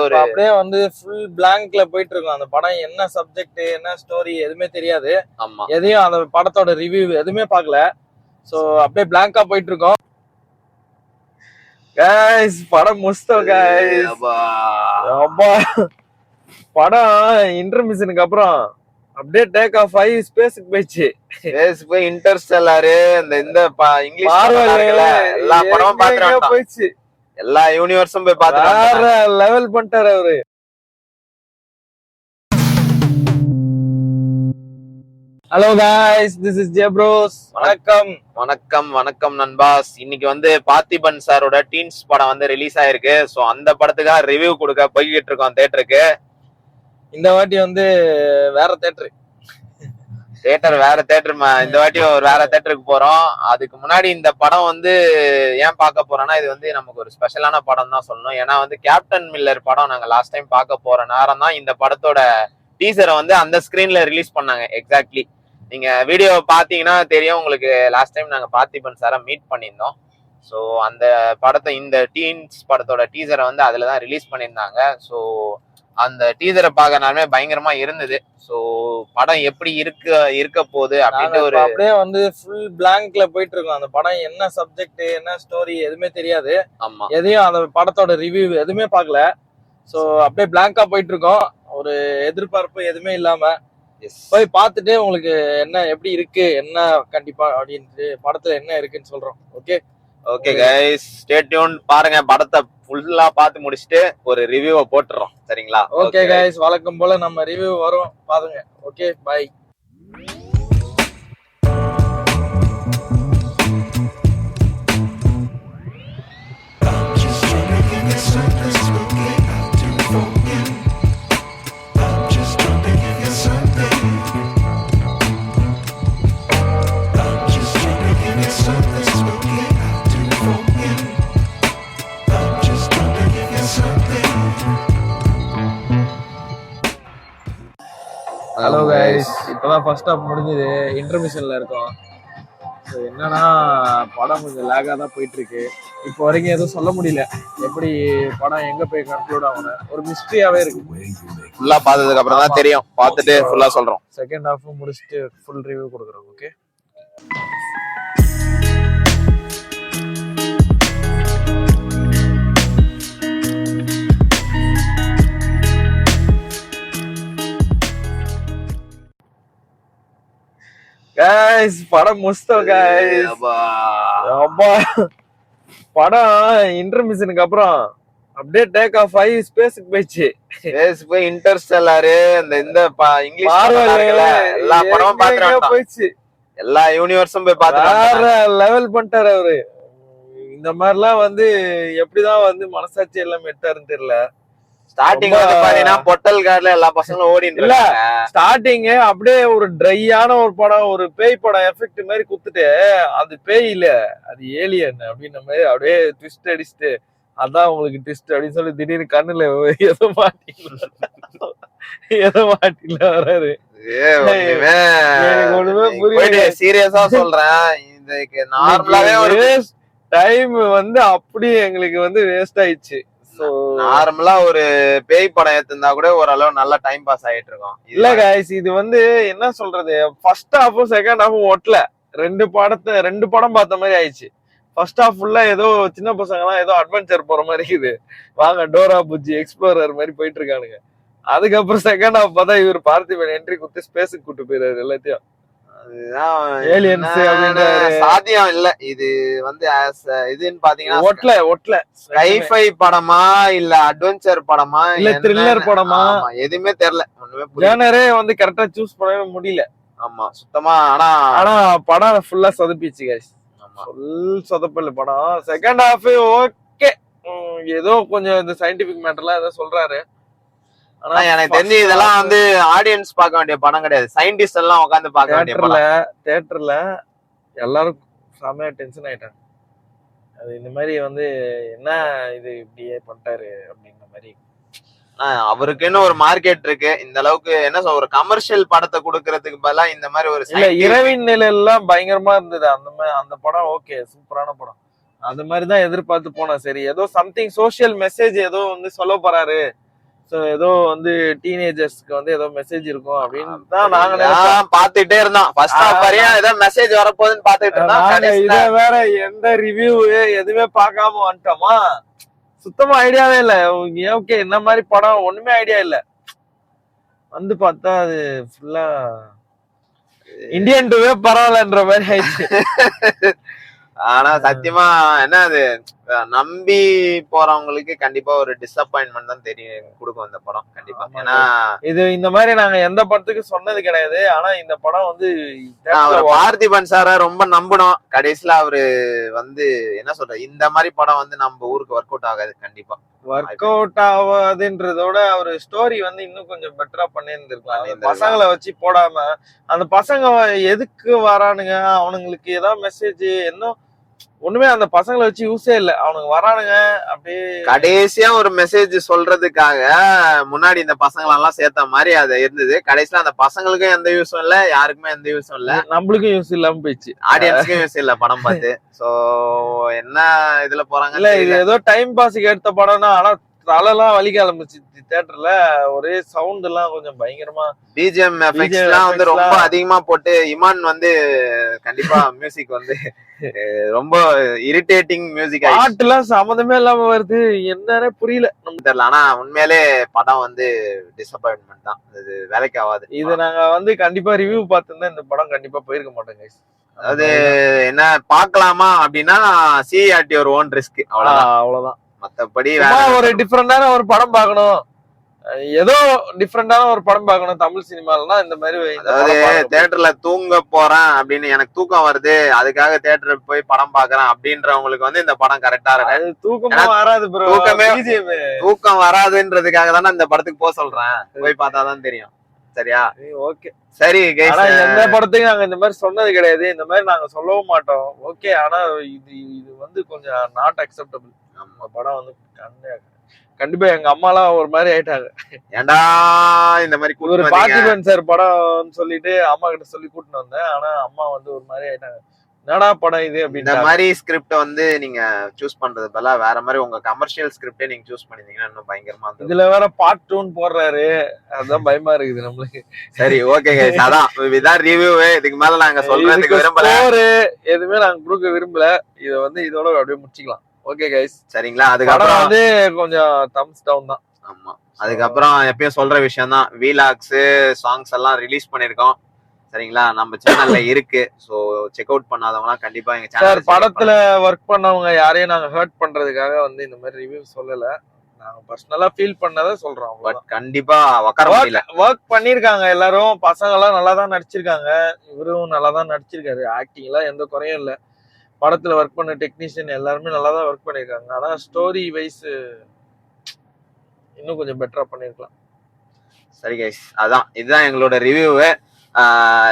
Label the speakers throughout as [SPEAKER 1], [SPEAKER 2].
[SPEAKER 1] ஒரு அப்படியே வந்து ஃபுல் பிளாங்க்ல போயிட்டு இருக்கோம். அந்த படம் என்ன சப்ஜெக்ட் என்ன ஸ்டோரி எதுவுமே தெரியாது.
[SPEAKER 2] ஆமா,
[SPEAKER 1] எதையும் அந்த படத்தோட ரிவ்யூ எதுவுமே பார்க்கல. சோ அப்படியே பிளாங்கா போயிட்டு இருக்கோம். கைஸ் படம் முஸ்தம் கைஸ். அப்பா படம் இன்டர்மிஷனுக்கு அப்புறம் அப்படியே டேக் ஆஃப் ஆகி ஸ்பேஸ்க்கு போயிடுச்சு.
[SPEAKER 2] ஸ்பேஸ் போய் இன்டர்ஸ்டெல்லாரு இந்த இங்கிலீஷ் எல்லா படமும் பாத்துட்டு
[SPEAKER 1] போயிடுச்சு.
[SPEAKER 2] எல்லா யூனிவர்ஸும் போய் பாத்துட்டு
[SPEAKER 1] வேற லெவல் பண்ணிட்டாரு அவரு. Hello guys, this is J Bros. வணக்கம்
[SPEAKER 2] வணக்கம் வணக்கம் நண்பாஸ். இன்னைக்கு வந்து பார்த்திபன் சாரோட டீன்ஸ் படம் வந்து ரிலீஸ் ஆயிருக்கு. சோ அந்த படத்துக்காக ரிவ்யூ கொடுக்க போய்கிட்டு இருக்கோம் தியேட்டருக்கு.
[SPEAKER 1] இந்த வாட்டி வந்து வேற தியேட்டர்
[SPEAKER 2] வேற தியேட்டர் இந்த வாட்டி ஒரு வேற தியேட்டருக்கு போறோம். அதுக்கு முன்னாடி இந்த படம் வந்து ஏன் பார்க்க போறோம்னா, இது வந்து நமக்கு ஒரு ஸ்பெஷலான படம் தான் சொல்லணும். ஏன்னா வந்து கேப்டன் மில்லர் படம் நாங்க லாஸ்ட் டைம் பார்க்க போற நேரம் தான் இந்த படத்தோட டீசரை வந்து அந்த ஸ்கிரீன்ல ரிலீஸ் பண்ணாங்க. எக்ஸாக்ட்லி நீங்க வீடியோ பாத்தீங்கன்னா தெரியும் உங்களுக்கு. லாஸ்ட் டைம் நாங்க பார்த்திபன் சாரை மீட் பண்ணியிருந்தோம். ஸோ அந்த படத்தை இந்த டீன்ஸ் படத்தோட டீசரை வந்து அதுலதான் ரிலீஸ் பண்ணியிருந்தாங்க. ஸோ அந்த டீசரை பார்க்கறனாலுமே பயங்கரமா இருந்தது. ஸோ படம் எப்படி இருக்க போகுது அப்படின்ட்டு ஒரு
[SPEAKER 1] அப்படியே வந்து ஃபுல் பிளாங்க்ல போயிட்டு இருக்கோம். அந்த படம் என்ன சப்ஜெக்ட் என்ன ஸ்டோரி எதுவுமே தெரியாது.
[SPEAKER 2] ஆமா,
[SPEAKER 1] எதையும் அந்த படத்தோட ரிவ்யூ எதுவுமே பார்க்கல. ஸோ அப்படியே பிளாங்கா போயிட்டு இருக்கோம். ஒரு எதிர்பார்ப்பு எதுவுமே இல்லாம போய் பார்த்துட்டு உங்களுக்கு என்ன எப்படி இருக்கு என்ன கண்டிப்பா அப்படின்ட்டு படத்துல என்ன இருக்குன்னு சொல்றோம். Okay
[SPEAKER 2] okay guys, stay tune. பாருங்க, படத்தை ஃபுல்லா பார்த்து முடிச்சுட்டு ஒரு ரிவ்யூவை போட்டுறோம். சரிங்களா?
[SPEAKER 1] ஓகே கைஸ், வழக்கம் போல நம்ம ரிவ்யூ வரும் பாருங்க. Okay bye. ஹலோ கைஸ், இப்பதான் ஃபர்ஸ்ட் ஹாஃப் முடிஞ்சது. இன்டர்மிஷன்ல இருக்கோம். என்னன்னா படம் கொஞ்சம் லேகா தான் போயிட்டு இருக்கு. இப்போ வரைக்கும் எதுவும் சொல்ல முடியல. எப்படி படம் எங்க போய் கன்க்ளூட் ஆகணும் ஒரு மிஸ்ட்ரியாவே இருக்கு.
[SPEAKER 2] ஃபுல்லா பார்த்ததுக்கு அப்புறம் தான் தெரியும். பார்த்துட்டு ஃபுல்லா சொல்றோம்.
[SPEAKER 1] செகண்ட் ஹாஃப் முடிச்சுட்டு ஃபுல் ரிவ்யூ கொடுக்குறோம். ஓகே கைஸ், படம் முஸ்தம் கைஸ். அப்பா படம் இன்டர்மிஷனுக்கு அப்புறம் அப்படியே டேக் ஆஃப் ஆகி ஸ்பேஸ்க்கு போயிடுச்சு.
[SPEAKER 2] ஸ்பேஸ் போய் இன்டர்ஸ்டெல்லாரு இந்த இங்கிலீஷ் எல்லா படமும் பாத்துட்டு
[SPEAKER 1] போயிடுச்சு.
[SPEAKER 2] எல்லா யூனிவர்ஸும் போய் பாத்துட்டு
[SPEAKER 1] வேற லெவல் பண்ணிட்டாரு அவரு. இந்த மாதிரிலாம் வந்து எப்படிதான் வந்து மனசாட்சி எல்லாம் எட்டாருன்னு தெரியல.
[SPEAKER 2] ஸ்டார்டிங் வந்து பாத்தீங்கன்னா பொட்டல் கார்ல எல்லா பசங்களும் ஓடிட்டு
[SPEAKER 1] இல்ல. ஸ்டார்டிங் அப்படியே ஒரு ட்ரையான ஒரு படம், ஒரு பேய் படம் எஃபெக்ட் மாதிரி குத்துட்டு, அது பேய் இல்ல அது ஏலியன் அப்படின்ற மாதிரி அப்படியே ட்விஸ்ட் அடிச்சுட்டு, அதான் உங்களுக்கு ட்விஸ்ட் அப்படின்னு சொல்லி திடீர்னு கண்ணுல ஏதோ மாட்டில வராரு. ஒண்ணுமே புரியல.
[SPEAKER 2] சீரியஸா சொல்றேன், இதுக்கு நார்மலாவே ஒரு
[SPEAKER 1] டைம் வந்து அப்படியே எங்களுக்கு வந்து வேஸ்ட் ஆயிடுச்சு.
[SPEAKER 2] நார்மலா ஒரு பேய் படம் எடுத்திருந்தா கூட ஓரளவு நல்லா டைம் பாஸ் ஆயிட்டு இருக்கும்.
[SPEAKER 1] இல்ல கைஸ், இது வந்து என்ன சொல்றது, ஃபர்ஸ்ட் ஹாஃபும் செகண்ட் ஹாஃபும் ஒட்டல. ரெண்டு படம் பார்த்த மாதிரி ஆயிடுச்சு. ஃபர்ஸ்ட் ஹாஃப் ஃபுல்லா ஏதோ சின்ன பசங்க எல்லாம் ஏதோ அட்வென்ச்சர் போற மாதிரி இருக்குது. வாங்க டோரா புஜ்ஜி எக்ஸ்ப்ளோரர் மாதிரி போயிட்டு இருக்கானுங்க. அதுக்கப்புறம் செகண்ட் ஹாஃப் பார்த்தா இவர் பார்த்திபன் என்ட்ரி கொடுத்து ஸ்பேஸுக்கு கூட்டு போயிடாரு எல்லாத்தையும்.
[SPEAKER 2] சாத்தியம் இல்ல. இது வந்து இதுன்னு பாத்தீங்கன்னா
[SPEAKER 1] ஒட்ல
[SPEAKER 2] ஸ்கைஃபை படமா இல்ல அட்வென்ச்சர் படமா
[SPEAKER 1] இல்ல த்ரில்லர் படமா
[SPEAKER 2] எதுவுமே தெரியல.
[SPEAKER 1] ஜானரே வந்து கரெக்டா சூஸ் பண்ணவே முடியல.
[SPEAKER 2] ஆமா, சுத்தமா.
[SPEAKER 1] ஆனா படம் ஃபுல்லா சொதப்பிச்சு கைஸ். ஃபுல் சொதப்பல் படம். செகண்ட் ஹாஃப் ஓகே, ஏதோ கொஞ்சம் இந்த சயின்டிபிக் மேட்டர்லாம் ஏதோ சொல்றாரு.
[SPEAKER 2] ஆனா எனக்கு தெரிஞ்சு இதெல்லாம் வந்து ஆடியன்ஸ் பார்க்க வேண்டிய படம் கிடையாது. சயின்டிஸ்ட் எல்லாம் உட்காந்து பார்க்க வேண்டிய படம்.
[SPEAKER 1] தியேட்டர்ல எல்லாரும் செமையா டென்ஷன் ஆயிட்டாங்க. அது இந்த மாதிரி வந்து என்ன இது இப்படியே பண்ணிட்டாரு அப்படிங்கிற மாதிரி.
[SPEAKER 2] அவருக்குன்னு ஒரு மார்க்கெட் இருக்கு. இந்த அளவுக்கு என்ன ஒரு கமர்ஷியல் படத்தை கொடுக்கறதுக்கு பதிலா இந்த மாதிரி ஒரு
[SPEAKER 1] இரவின் நிலை எல்லாம் பயங்கரமா இருந்தது. அந்த படம் ஓகே, சூப்பரான படம். அது மாதிரிதான் எதிர்பார்த்து போனா. சரி, ஏதோ சம்திங் சோசியல் மெசேஜ் ஏதோ வந்து சொல்ல போறாரு ஏதோ வந்து டீனேஜர்ஸ்க்கு வந்து ஏதோ மெசேஜ் இருக்கும் அப்படின்னு தான் நாங்க நினைச்சோம்.
[SPEAKER 2] பாத்துட்டே இருந்தோம் ஃபர்ஸ்ட் ஹாஃப் வரையும் ஏதோ மெசேஜ் வரப்போகுதுன்னு பாத்துட்டு இருந்தோம்.
[SPEAKER 1] நாங்க
[SPEAKER 2] கடைசியில
[SPEAKER 1] இத வேற எந்த ரிவ்யூ எதுவுமே பார்க்காம வந்துட்டோமா, சுத்தமா ஐடியாவே இல்ல. ஓகே இந்த மாதிரி படம் ஒண்ணுமே ஐடியா இல்ல. வந்து பார்த்தா அது ஃபுல்லா இந்தியன் டூவே பரவாயில்லன்ற மாதிரி ஆயிடுச்சு.
[SPEAKER 2] ஆனா சத்தியமா என்ன அது நம்பி போறவங்களுக்கு கண்டிப்பா ஒரு டிசப்பாயின்மெண்ட் தான் தெரியும் கொடுக்கும் இந்த படம் கண்டிப்பா.
[SPEAKER 1] ஆமா.
[SPEAKER 2] ஏன்னா
[SPEAKER 1] இது இந்த மாதிரி நாங்க எந்த படத்துக்கு சொன்னது கிடையாது. ஆனா இந்த படம் வந்து
[SPEAKER 2] அவர் பார்த்திபன் சார ரொம்ப நம்பணும். கடைசியில அவரு வந்து என்ன சொல்ற இந்த மாதிரி படம் வந்து நம்ம ஊருக்கு ஒர்க் அவுட் ஆகாது கண்டிப்பா.
[SPEAKER 1] ஒர்க் அவுட் ஆகாதுன்றதோட அவரு ஸ்டோரி வந்து இன்னும் கொஞ்சம் பெட்டரா பண்ணியிருந்திருக்கலாம். பசங்களை வச்சு போடாம அந்த பசங்க எதுக்கு வரானுங்க, அவனுங்களுக்கு ஏதாவது மெசேஜ் இன்னும் ஒண்ணுமே அந்த பசங்களை வச்சு யூஸே இல்ல. அவனுங்க வரானுங்க அப்படியே
[SPEAKER 2] கடைசியா ஒரு மெசேஜ் சொல்றதுக்காக முன்னாடி இந்த பசங்களை எல்லாம் சேர்த்த மாதிரி அது இருந்தது. கடைசியில அந்த பசங்களுக்கும் எந்த யூஸும் இல்ல, யாருக்குமே எந்த யூஸும் இல்ல,
[SPEAKER 1] நம்மளுக்கும் யூஸ் இல்லாம போயிடுச்சு,
[SPEAKER 2] ஆடியன்ஸ்க்கும் யூஸ் இல்ல படம் பார்த்து. சோ என்ன இதுல போறாங்க
[SPEAKER 1] இல்ல. இது ஏதோ டைம் பாஸுக்கு எடுத்த படம்னா, ஆனா தலைலாம் வலிக்க ஆரம்பிச்சு தியேட்டர்ல. ஒரே சவுண்ட் எல்லாம் கொஞ்சம் பயங்கரமா,
[SPEAKER 2] பிஜிஎம் எஃபெக்ட்ஸ் எல்லாம் வந்து ரொம்ப அதிகமா போட்டு இமான் வந்து கண்டிப்பா மியூசிக் வந்து ரொம்ப இரிட்டேட்டிங் மியூசிக்.
[SPEAKER 1] பாட்டு எல்லாம் சம்மந்தமே இல்லாம வருது, என்னன்னே புரியல
[SPEAKER 2] தெரியல. ஆனா உண்மையிலே படம் வந்து டிசப்பாயின்மெண்ட் தான், இது வேலைக்கு ஆகாது.
[SPEAKER 1] இது நாங்க வந்து கண்டிப்பா ரிவ்யூ பார்த்திருந்தா இந்த படம் கண்டிப்பா போயிருக்க மாட்டோம் guys.
[SPEAKER 2] அதாவது என்ன பாக்கலாமா அப்படின்னா சிஆர்டி ஒரு ஓன் ரிஸ்க்,
[SPEAKER 1] அவ்வளவுதான்.
[SPEAKER 2] மத்தபடி
[SPEAKER 1] ஒரு டிஃபரெண்டான ஒரு படம் பார்க்கணும், ஏதோ டிஃபரெண்டான ஒரு படம் பார்க்கணும் தமிழ் சினிமாலனா இந்த மாதிரி.
[SPEAKER 2] அதாவது தியேட்டர்ல தூங்க போறேன் அப்படின்னு எனக்கு தூக்கம் வருது, அதுக்காக தியேட்டருக்கு போய் படம் பாக்குறேன் அப்படின்றவங்களுக்கு வந்து இந்த படம் கரெக்டா இருக்கு.
[SPEAKER 1] தூக்கமே வராது ப்ரோ,
[SPEAKER 2] தூக்கம் வராதுன்றதுக்காக தானே இந்த படத்துக்கு போக சொல்றேன், போய் பார்த்தாதான் தெரியும். சரியா?
[SPEAKER 1] ஓகே
[SPEAKER 2] சரி கைஸ்,
[SPEAKER 1] எந்த படத்தையும் நாங்க இந்த மாதிரி சொன்னது கிடையாது, இந்த மாதிரி நாங்க சொல்லவும் மாட்டோம். ஓகே, ஆனா இது வந்து கொஞ்சம் நாட் அக்செப்டபிள். நம்ம படம் வந்து கண்டிப்பா எங்க அம்மா எல்லாம் ஒரு மாதிரி ஆயிட்டாங்க.
[SPEAKER 2] ஏண்டா இந்த மாதிரி
[SPEAKER 1] ஒரு பார்த்திபன் சார் படம் சொல்லிட்டு அம்மா கிட்ட சொல்லி கூட்டிட்டு வந்தேன். ஆனா அம்மா வந்து ஒரு மாதிரி ஆயிட்டாங்க, என்னடா படம் இது அப்படின்னு.
[SPEAKER 2] இந்த மாதிரி ஸ்கிரிப்ட் வந்து நீங்க சூஸ் பண்றது பதிலா வேற மாதிரி உங்க கமர்ஷியல் ஸ்கிரிப்டே நீங்க சூஸ் பண்ணிருந்தீங்கன்னா இன்னும் பயங்கரமா இருக்கும்.
[SPEAKER 1] இதுல வேற பார்ட் 2 போடுறாரு, அதுதான் பயமா இருக்குது நம்மளுக்கு.
[SPEAKER 2] சரி ஓகே கைஸ், அதான் இதான் ரிவ்யூ. இதுக்கு மேல நாங்க சொல்றதுக்கு விரும்பல,
[SPEAKER 1] எதுவுமே நாங்க கொடுக்க விரும்பல. இத வந்து இதோட அப்படியே முடிச்சுக்கலாம். ஓகே கைஸ்,
[SPEAKER 2] சரிங்களா? அதுக்கப்புறம்
[SPEAKER 1] வந்து கொஞ்சம் தம்ஸ் டவுன் தான்.
[SPEAKER 2] ஆமா, அதுக்கப்புறம் எப்பயும் சொல்ற விஷயம் தான், வீலாக்ஸ் சாங்ஸ் எல்லாம் ரிலீஸ் பண்ணிருக்கோம். சரிங்களா? நம்ம சேனல்ல இருக்கு. சோ செக் அவுட் பண்ணாதவங்க கண்டிப்பா எங்க சேனல்.
[SPEAKER 1] படத்துல ஒர்க் பண்ணவங்க யாரையும் நாங்க ஹர்ட் பண்றதுக்காக வந்து இந்த மாதிரி ரிவ்யூ சொல்லல, நாங்க பர்சனலா ஃபீல் பண்ணதை சொல்றோம். பட்
[SPEAKER 2] கண்டிப்பா
[SPEAKER 1] ஒர்க் பண்ணிருக்காங்க எல்லாரும், பசங்க எல்லாம் நல்லா தான் நடிச்சிருக்காங்க, இவரும் நல்லா தான் நடிச்சிருக்காரு, ஆக்டிங் எல்லாம் எந்த குறையும் இல்ல. படத்துல ஒர்க் பண்ண டெக்னீஷியன் எல்லாருமே நல்லா தான் ஒர்க் பண்ணிருக்காங்க. ஆனா ஸ்டோரி வைஸ் இன்னும் கொஞ்சம் பெட்டரா பண்ணிருக்கலாம்.
[SPEAKER 2] சரி கைஸ், அதான் இதுதான் எங்களோட ரிவ்யூ.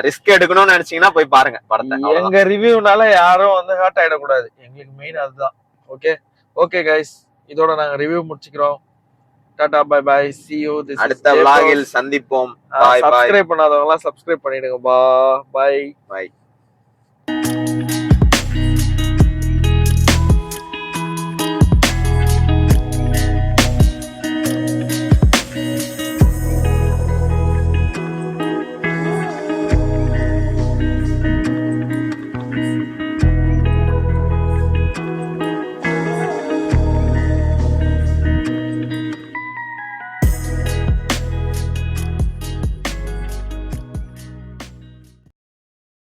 [SPEAKER 2] ரிஸ்க் எடுக்கணும்னு நினைச்சீங்கன்னா போய் பாருங்க படத்தை.
[SPEAKER 1] எங்க ரிவ்யூனால யாரும் வந்து ஹர்ட் ஆயிடக்கூடாது, எங்களுக்கு மெயின் அதுதான். ஓகே ஓகே கைஸ், இதோட நாங்க ரிவ்யூ முடிச்சுக்கிறோம். Tata bye bye, see you.
[SPEAKER 2] அடுத்த vlogல் சந்திப்போம்.
[SPEAKER 1] சப்ஸ்கிரைப் பண்ணாதவங்க எல்லாம் சப்ஸ்கிரைப் பண்ணிடுங்க. பை.